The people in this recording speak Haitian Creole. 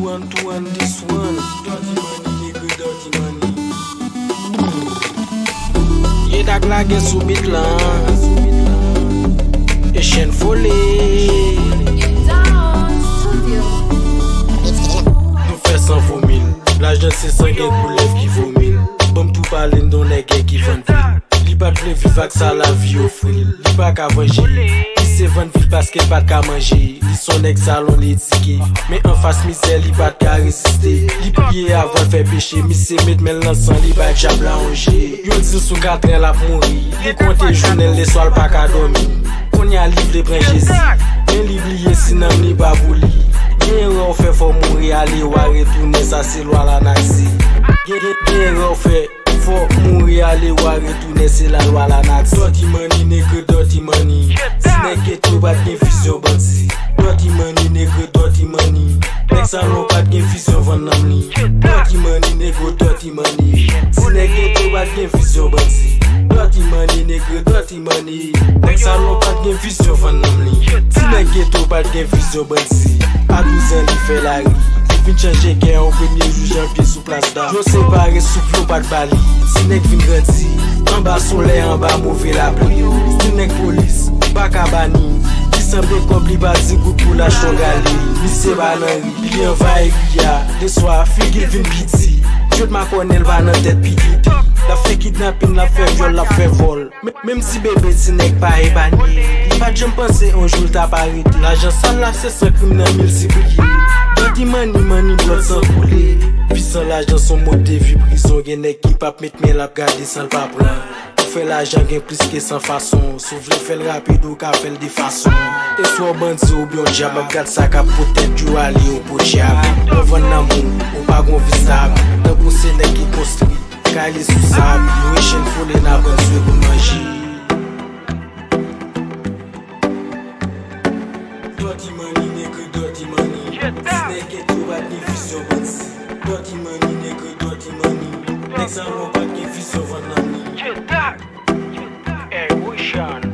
want to run this one. Dirty money, nigga, dirty money. Ye dak la gen sou bit lan. E chen fole. Nou fè 100 vomil. L'ajan se 100 gen koulev ki vomil. Bom tou palen don e gen ki vendil. Li pat vle vivak sa la vi ofril. Li pa ka venje. Li se vend vil paske pat ka manje. Li son ek salon li tike. Men an fas misè li pat ka resiste. Li priye avan fè peche. Mi se met men lansan li bat jab la anje. Yon dil sou katren la mouri. Li konte jounen le swal pa ka domi. Kon ya livre pren jezi. Men li bliye sinam ni babouli. Gen rou fè fò mouri ale ware toune sa se lwa la nazi. Gen rou fè fò mouri ale ware toune se la lwa la nazi. Dirty money nigga, dirty money. Sinek eto bat gen fisyon bandi. Dirty money nigga, dirty money. Nek salon pat gen fisyon van nam li. Dirty money nigga, dirty money. Sinek eto bat gen fisyon bandi. Dirty money nigga, dirty money. Nek salon pat gen fisyon van nam li. Sinek eto pat gen fisyon bandi. A 12 ans li fè la ri. Li vin chanje gen an premier jou janvier sou plas da. Jo separe sou flow pat bali. Sinek vin grandi. An ba soleil, an ba mouve la pli. Sinek polis, baka bani. Ki semble kob li basi gout pou la chongali. Mi se banan ri, li an va ya. De swa, figil vin piti. Jot ma konel va nan tet piti. La fè kidnapping, la fè viol, la fè vol. Mem si bebe sinek pa e bani. Pat jom pense un jour ta parite. L'ajan sal la se san krim nan mil si priye. Dirty money, money blood san koule. Pi san l'ajan son mode de vie prison. Gen ek ki pap met men lap gade san l pa pran. Pou fè l'ajan gen plus ke san fason. Sou vle fèl rapido ka fèl de fason. E sou bandi ou biyon jab. Ap gade sa ka potet jou ali ou po jab. Ou van namou, ou bagon visab. Nan pou se nek ki konstri. Kali sou sab. Yo e chen fole na banswe pou manji. Dirty money nigga, dirty money. Sinek eto bat gen fisyon bandi. Dirty money nigga, dirty money. Nek salon pat gen fisyon van nam li. Hey, Wishan.